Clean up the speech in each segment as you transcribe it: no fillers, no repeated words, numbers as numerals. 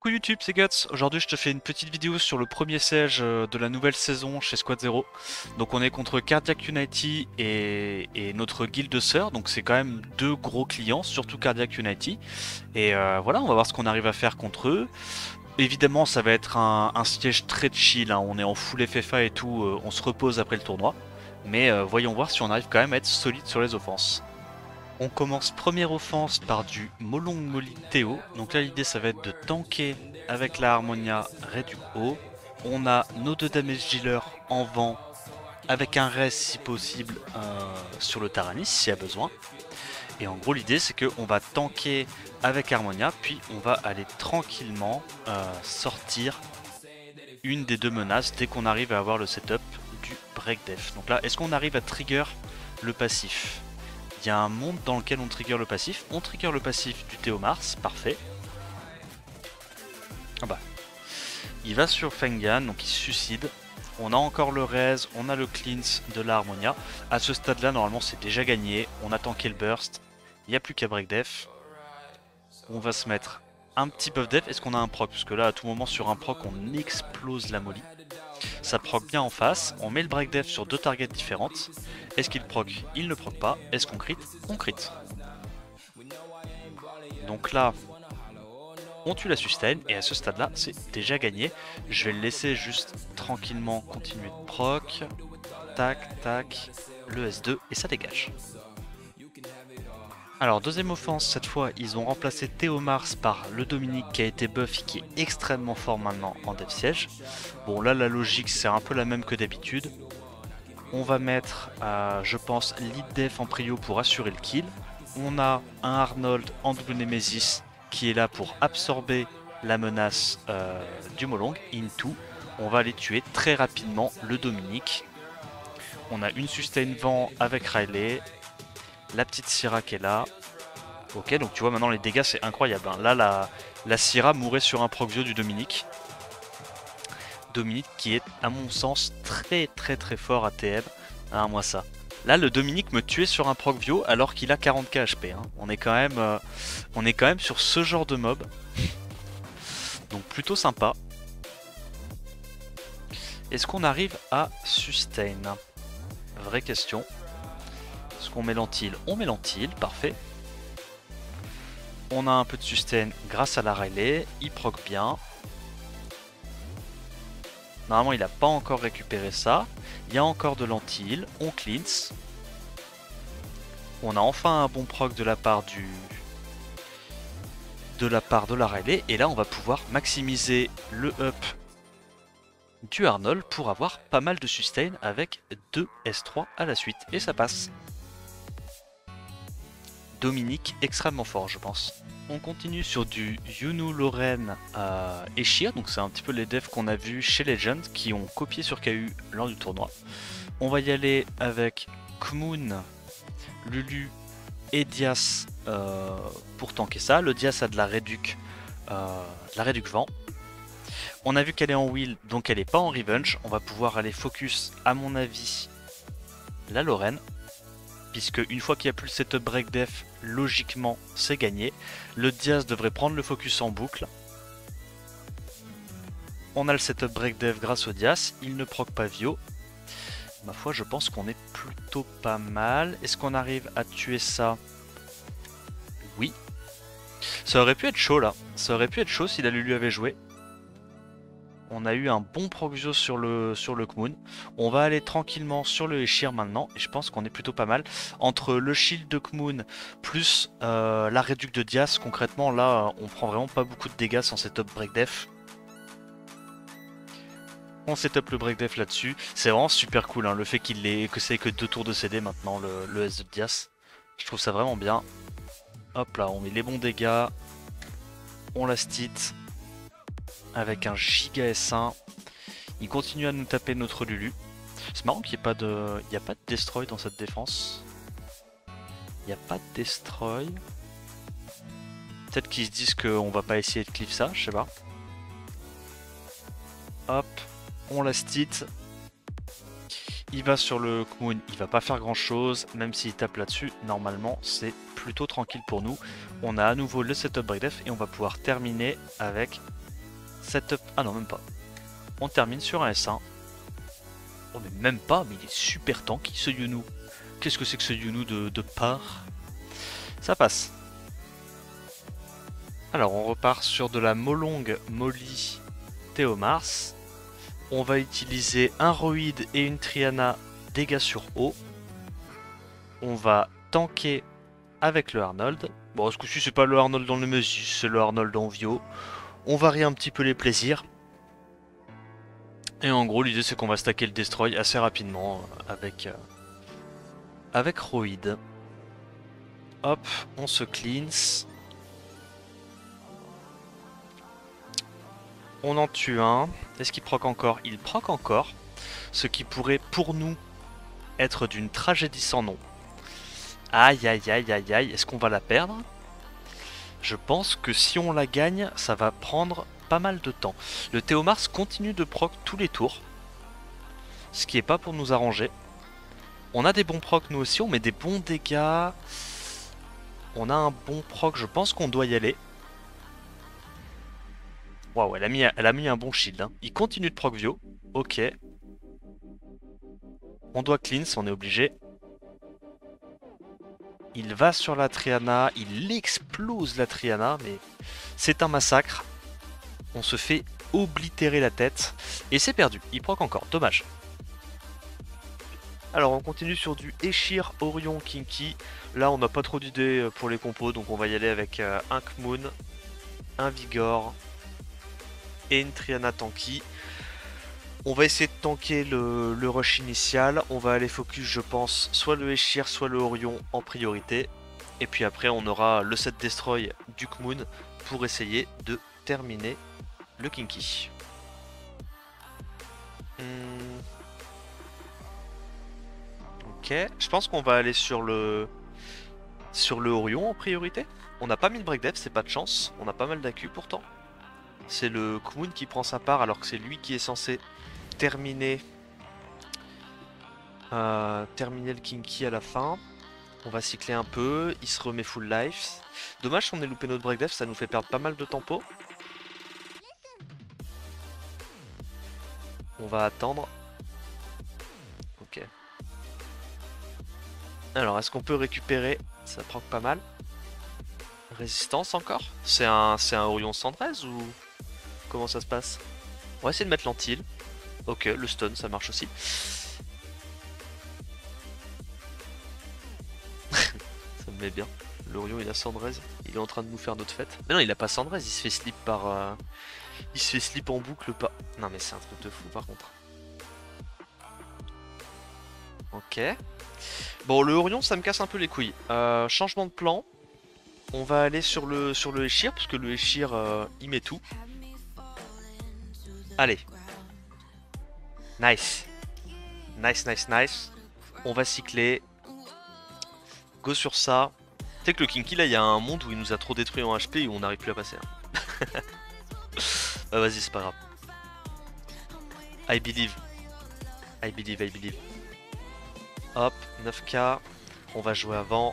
Coucou YouTube, c'est Guts. Aujourd'hui, je te fais une petite vidéo sur le premier siège de la nouvelle saison chez Squad Zero. Donc, on est contre Cardiac Unity et notre guilde sœur. Donc, c'est quand même deux gros clients, surtout Cardiac Unity. Et voilà, on va voir ce qu'on arrive à faire contre eux. Évidemment, ça va être un siège très chill, hein. On est en full FFA et tout, on se repose après le tournoi. Mais voyons voir si on arrive quand même à être solide sur les offenses. On commence première offense par du Molong Moli Théo. Donc là l'idée ça va être de tanker avec la Harmonia Réduc haut. On a nos deux damage dealers en vent avec un res si possible sur le Taranis s'il y a besoin. Et en gros l'idée c'est qu'on va tanker avec Harmonia puis on va aller tranquillement sortir une des deux menaces dès qu'on arrive à avoir le setup du Break Def. Donc là est-ce qu'on arrive à trigger le passif? Il y a un monde dans lequel on trigger le passif. On trigger le passif du Théomars, parfait. Ah bah, il va sur Fengan, donc il se suicide. On a encore le raise, on a le cleanse de la Harmonia. À ce stade-là, normalement, c'est déjà gagné. On a tanké le burst. Il n'y a plus qu'à break def. On va se mettre un petit buff def. Est-ce qu'on a un proc? Parce que là, à tout moment, sur un proc, on explose la molly. Ça proc bien en face. On met le break def sur deux targets différentes. Est-ce qu'il proc? Il ne proc pas. Est-ce qu'on crit? On crit. Donc là, on tue la sustain et à ce stade là c'est déjà gagné. Je vais le laisser juste tranquillement continuer de proc. Tac tac, le S2 et ça dégage. Alors deuxième offense, cette fois ils ont remplacé Théomars par le Dominique qui a été buff et qui est extrêmement fort maintenant en dev siège. Bon là la logique c'est un peu la même que d'habitude. On va mettre je pense lead def en prio pour assurer le kill. On a un Arnold en double Nemesis qui est là pour absorber la menace du Molong into. On va aller tuer très rapidement le Dominique. On a une sustain vent avec Riley. La petite Syrah qui est là. Ok, donc tu vois maintenant les dégâts c'est incroyable, hein. Là la Syrah mourait sur un proc-vio du Dominique. Dominique qui est à mon sens très fort à TM. Ah moi ça. Là le Dominique me tuait sur un proc-vio alors qu'il a 40k HP, hein. On est quand même sur ce genre de mob. Donc plutôt sympa. Est-ce qu'on arrive à sustain? Vraie question. Est-ce qu'on met l'antil? On met l'antil, parfait. On a un peu de sustain grâce à la Riley, il proc bien. Normalement il n'a pas encore récupéré ça. Il y a encore de l'anti-heal, on cleanse. On a enfin un bon proc de la part de la Riley. Et là on va pouvoir maximiser le up du Arnold pour avoir pas mal de sustain avec 2 S3 à la suite. Et ça passe. Dominique extrêmement fort je pense. On continue sur du Yunu, Loren et Shir, donc c'est un petit peu les devs qu'on a vu chez Legend qui ont copié sur KU lors du tournoi. On va y aller avec Kmoon, Lulu et Dias pour tanker ça. Le Dias a de la réduc vent. On a vu qu'elle est en wheel, donc elle n'est pas en revenge. On va pouvoir aller focus, à mon avis, la Loren. Puisque une fois qu'il n'y a plus le setup break def, logiquement c'est gagné. Le Diaz devrait prendre le focus en boucle. On a le setup break def grâce au Diaz, il ne proc pas Vio. Ma foi je pense qu'on est plutôt pas mal. Est-ce qu'on arrive à tuer ça? Oui. Ça aurait pu être chaud là, ça aurait pu être chaud si la Lulu avait joué. On a eu un bon proxio sur le Kmoon. On va aller tranquillement sur le Eshir maintenant. Et je pense qu'on est plutôt pas mal. Entre le shield de Kmoon plus la réduc de Dias, concrètement là on prend vraiment pas beaucoup de dégâts sans setup break def. On setup le break def là-dessus. C'est vraiment super cool, hein, le fait que c'est que 2 tours de CD maintenant le S de Dias. Je trouve ça vraiment bien. Hop là, on met les bons dégâts. On la stit avec un giga S1. Il continue à nous taper notre Lulu. C'est marrant qu'il n'y ait pas de... Il n'y a pas de destroy dans cette défense. Il n'y a pas de destroy. Peut-être qu'ils se disent qu'on va pas essayer de cliff ça, je sais pas. Hop, on la stit. Il va sur le Kmoon, il va pas faire grand chose, même s'il tape là-dessus, normalement c'est plutôt tranquille pour nous. On a à nouveau le setup break def et on va pouvoir terminer avec setup... Ah non, même pas. On termine sur un S1. Oh mais même pas, mais il est super tanky ce Yunu. Qu'est-ce que c'est que ce Yunu de part? Ça passe. Alors on repart sur de la Molong Molly Théomars. On va utiliser un Roid et une Triana dégâts sur eau. On va tanker avec le Arnold. Bon, ce coup-ci c'est pas le Arnold dans le Nemesis, c'est le Arnold en Vio. On varie un petit peu les plaisirs. Et en gros l'idée c'est qu'on va stacker le Destroy assez rapidement avec Roid. Hop, on se cleanse. On en tue un. Est-ce qu'il proc encore? Il proc encore. Ce qui pourrait pour nous être d'une tragédie sans nom. Aïe aïe aïe aïe aïe. Est-ce qu'on va la perdre? Je pense que si on la gagne, ça va prendre pas mal de temps. Le Théomars continue de proc tous les tours. Ce qui est pas pour nous arranger. On a des bons procs nous aussi. On met des bons dégâts. On a un bon proc. Je pense qu'on doit y aller. Waouh, elle a mis un bon shield. Hein. Il continue de proc Vio. Ok. On doit cleanse, on est obligé. Il va sur la Triana, il explose la Triana, mais c'est un massacre. On se fait oblitérer la tête. Et c'est perdu, il proc encore, dommage. Alors on continue sur du Eshir, Orion, Kinky. Là on n'a pas trop d'idées pour les compos, donc on va y aller avec un Kmoon, un Vigor et une Triana Tanky. On va essayer de tanker le rush initial. On va aller focus, je pense, soit le Eshir, soit le Orion en priorité. Et puis après, on aura le set Destroy du Kmoon pour essayer de terminer le Kinky. Ok, je pense qu'on va aller sur le Orion en priorité. On n'a pas mis le break dev, c'est pas de chance. On a pas mal d'accu pourtant. C'est le Kmoon qui prend sa part alors que c'est lui qui est censé terminer le Kinky à la fin. On va cycler un peu, il se remet full life. Dommage qu'on ait loupé notre break dev, ça nous fait perdre pas mal de tempo. On va attendre. Ok. Alors est-ce qu'on peut récupérer? Ça proc pas mal. Résistance encore? C'est un Orion 113 ou comment ça se passe? On va essayer de mettre l'antil. Ok, le stun, ça marche aussi. Ça me met bien. L'Orion, il a Sandraise. Il est en train de nous faire notre fête. Mais non, il a pas Sandraise, il se fait slip par... Il se fait slip en boucle pas... Non mais c'est un truc de fou par contre. Ok. Bon, le Orion, ça me casse un peu les couilles. Changement de plan. On va aller sur le Eshir, parce que le Eshir, il met tout. Allez. Nice. Nice, nice, nice. On va cycler. Go sur ça. Tu sais que le Kinky, là, il y a un monde où il nous a trop détruit en HP et où on n'arrive plus à passer. Hein. Bah, vas-y, c'est pas grave. I believe. I believe, I believe. Hop, 9k. On va jouer avant.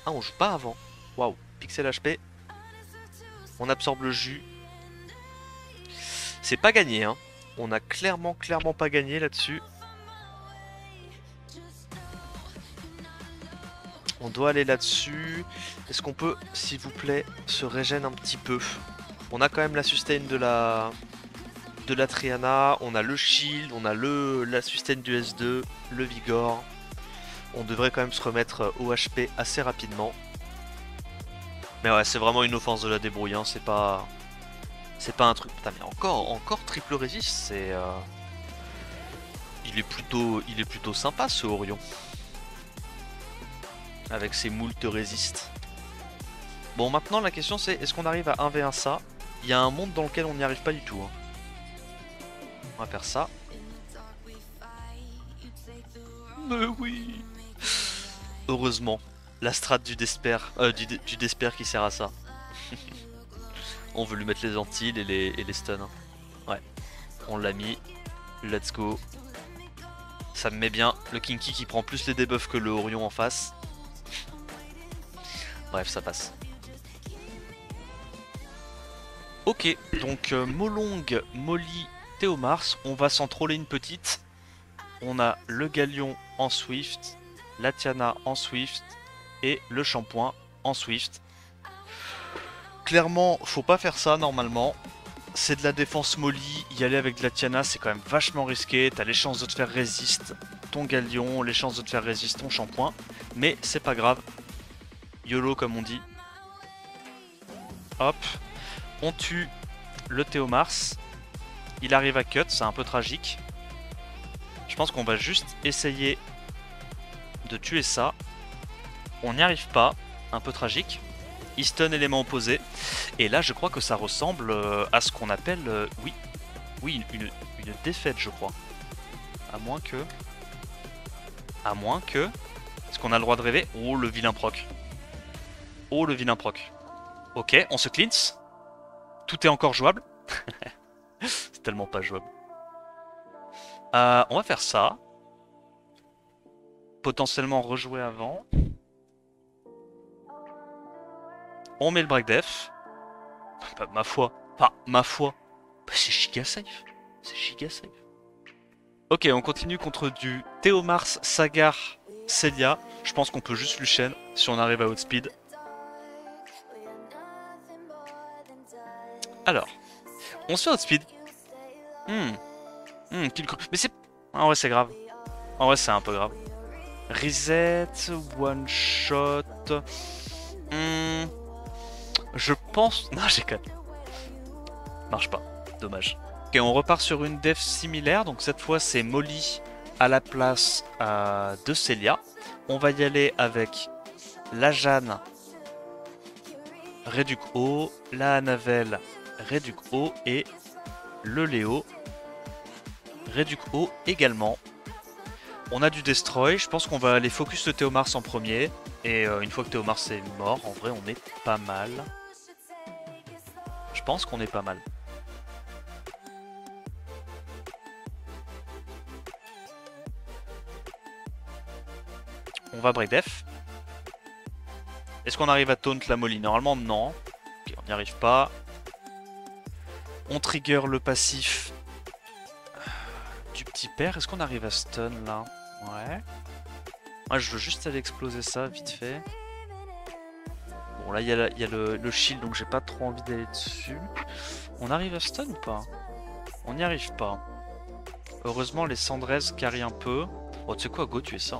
Ah, on joue pas avant. Waouh, pixel HP. On absorbe le jus. C'est pas gagné, hein. On a clairement pas gagné là-dessus. On doit aller là-dessus. Est-ce qu'on peut, s'il vous plaît, se régène un petit peu? On a quand même la sustain de la Triana. On a le shield. On a la sustain du S2. Le Vigor. On devrait quand même se remettre au HP assez rapidement. Mais ouais, c'est vraiment une offense de la débrouille. Hein. C'est pas un truc... Putain, mais encore triple résist, c'est... Il est plutôt sympa ce Orion. Avec ses moult résist. Bon, maintenant la question c'est, est-ce qu'on arrive à 1v1 ça? Il y a un monde dans lequel on n'y arrive pas du tout. Hein. On va faire ça. Mais oui. Heureusement. La strat du Desper, du Desper qui sert à ça. On veut lui mettre les antilles et les stuns. Hein. Ouais. On l'a mis. Let's go. Ça me met bien. Le Kinky qui prend plus les debuffs que le Orion en face. Bref, ça passe. Ok, donc Molong, Molly, Théomars, on va s'en troller une petite. On a le Galion en Swift, la Tiana en Swift et le Shampoing en Swift. Clairement, faut pas faire ça normalement. C'est de la défense molly, y aller avec de la Tiana c'est quand même vachement risqué, t'as les chances de te faire résiste ton Galion, les chances de te faire résiste ton Shampoing, mais c'est pas grave. YOLO comme on dit. Hop, on tue le Théomars, il arrive à cut, c'est un peu tragique. Je pense qu'on va juste essayer de tuer ça. On n'y arrive pas, un peu tragique. Il stun élément opposé. Et là, je crois que ça ressemble à ce qu'on appelle, oui, une défaite, je crois. À moins que... Est-ce qu'on a le droit de rêver? Oh, le vilain proc. Oh, le vilain proc. Ok, on se cleanse. Tout est encore jouable. C'est tellement pas jouable. On va faire ça. Potentiellement rejouer avant. On met le break def. Bah, ma foi. Enfin, ma foi. Bah, c'est giga safe. C'est giga safe. Ok, on continue contre du Théomars, Sagar, Celia. Je pense qu'on peut juste Lucian si on arrive à outspeed. Alors, on se fait outspeed. Mais c'est... En vrai, c'est grave. En vrai, c'est un peu grave. Reset, one shot. Je pense... Non, j'ai 4. Marche pas. Dommage. Ok, on repart sur une def similaire. Donc cette fois, c'est Molly à la place de Celia. On va y aller avec la Jeanne, Réduc haut, la Annabelle, Réduc haut et le Léo, Réduc haut également. On a du Destroy. Je pense qu'on va aller focus le Théomars en premier. Et une fois que Théomars est mort, en vrai, on est pas mal. Je pense qu'on est pas mal. On va break def. Est-ce qu'on arrive à taunt la Molly? Normalement, non. Ok, on n'y arrive pas. On trigger le passif du petit père. Est-ce qu'on arrive à stun là? Ouais. Moi, je veux juste aller exploser ça vite fait. Bon, là, il y a le shield, donc j'ai pas trop envie d'aller dessus. On arrive à stun ou pas? On n'y arrive pas. Heureusement, les Cendrez carry un peu. Oh, tu sais quoi, go, tu es ça.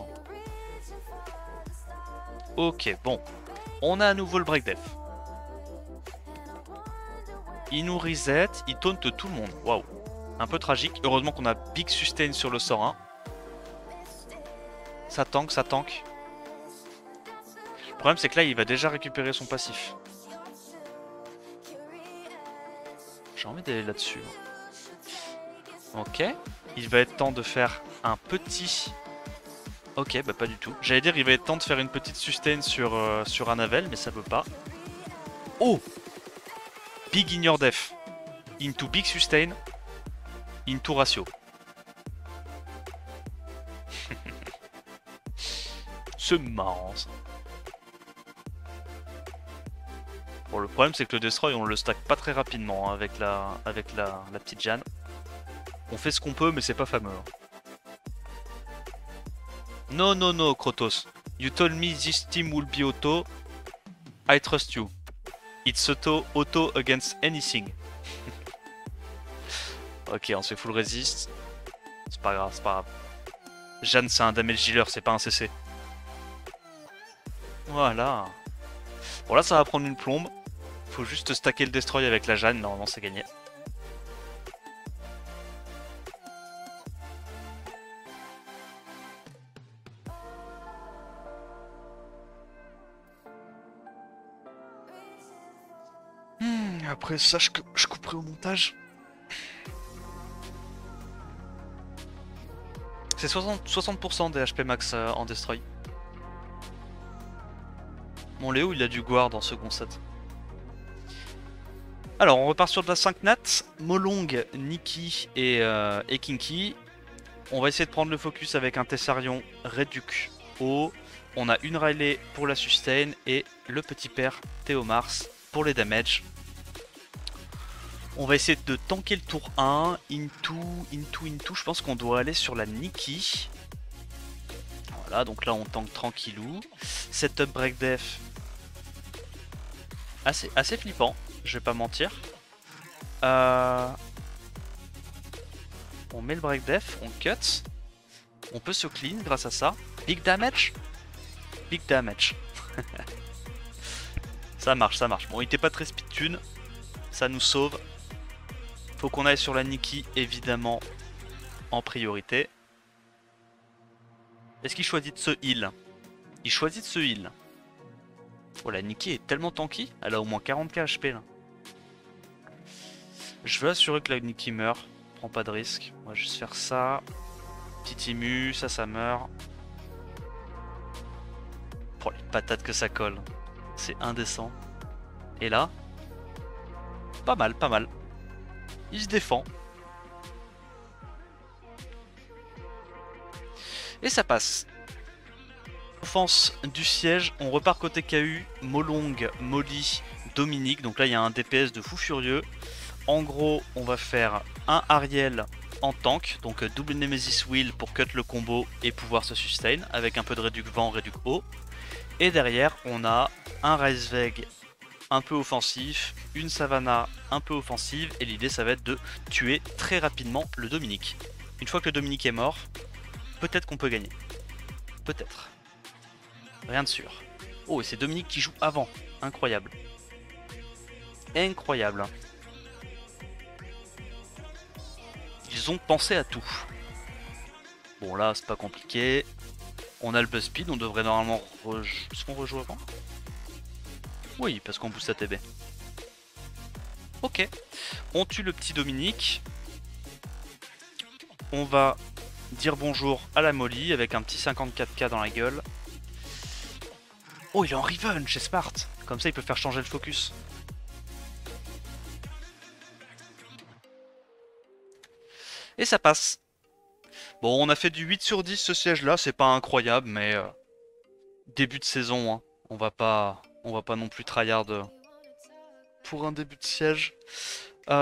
Ok, bon. On a à nouveau le break def. Il nous reset, il taunt tout le monde. Waouh. Un peu tragique. Heureusement qu'on a big sustain sur le sort 1. Ça tank, ça tank. Le problème, c'est que là, il va déjà récupérer son passif. J'ai envie d'aller là-dessus. Ok. Il va être temps de faire un petit... Ok, bah pas du tout. J'allais dire, il va être temps de faire une petite sustain sur Annabelle, mais ça veut pas. Oh! Big in your def. Into big sustain. Into ratio. C'est marrant ça. Bon, le problème c'est que le Destroy on le stack pas très rapidement hein, avec la petite Jeanne. On fait ce qu'on peut mais c'est pas fameux. No, no, no, Krotos. You told me this team will be auto. I trust you. It's auto against anything. Ok, on se fait full resist. C'est pas grave, c'est pas grave. Jeanne, c'est un damage dealer, c'est pas un CC. Voilà. Bon, là, ça va prendre une plombe. Faut juste stacker le destroy avec la Jeanne, normalement, c'est gagné. Après ça, je couperai au montage. C'est 60% des HP max en destroy. Mon Léo, il a du guard en second set. Alors, on repart sur de la 5 nat. Molong, Nikki et Kinky. On va essayer de prendre le focus avec un Tessarion Réduc haut. On a une Riley pour la sustain et le petit père Théomars pour les damages. On va essayer de tanker le tour 1. Into. Je pense qu'on doit aller sur la Nikki. Voilà, donc là on tank tranquillou. Setup break def. Assez flippant, je vais pas mentir. On met le break def, on cut. On peut se clean grâce à ça. Big damage. Big damage. Ça marche, ça marche. Bon, il était pas très speed tune. Ça nous sauve. Faut qu'on aille sur la Nikki, évidemment, en priorité. Est-ce qu'il choisit de se heal? Il choisit de se heal. Oh, la Nikki est tellement tanky. Elle a au moins 40k HP là. Je veux assurer que la Nikki meurt. Prends pas de risque. On va juste faire ça. Petit Imu, ça meurt. Oh, les patates que ça colle. C'est indécent. Et là, pas mal, pas mal. Il se défend. Et ça passe. Offense du siège, on repart côté KU, Molong, Molly, Dominique. Donc là il y a un DPS de fou furieux. En gros on va faire un Ariel en tank, donc double Nemesis Wheel pour cut le combo et pouvoir se sustain avec un peu de réduc vent, réduc eau. Et derrière on a un Reisweg un peu offensif, une Savannah un peu offensive, et l'idée ça va être de tuer très rapidement le Dominique. Une fois que le Dominique est mort, peut-être qu'on peut gagner. Peut-être. Rien de sûr. Oh, et c'est Dominique qui joue avant. Incroyable. Incroyable. Ils ont pensé à tout. Bon, là, c'est pas compliqué. On a le buzz speed. On devrait normalement... Est-ce qu'on rejoue avant? Oui, parce qu'on booste à TB. Ok. On tue le petit Dominique. On va dire bonjour à la Molly avec un petit 54k dans la gueule. Oh, il est en Riven chez Smart. Comme ça, il peut faire changer le focus. Et ça passe. Bon, on a fait du 8 sur 10 ce siège-là. C'est pas incroyable, mais... début de saison, hein. On va pas non plus tryhard pour un début de siège.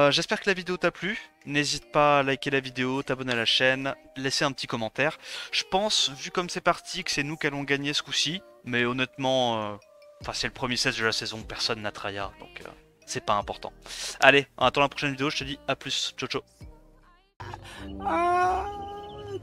J'espère que la vidéo t'a plu. N'hésite pas à liker la vidéo, t'abonner à la chaîne, laisser un petit commentaire. Je pense, vu comme c'est parti, que c'est nous qui allons gagner ce coup-ci. Mais honnêtement, c'est le premier 16 de la saison, personne n'a tryhard, donc c'est pas important. Allez, on attend la prochaine vidéo, je te dis à plus, ciao ciao.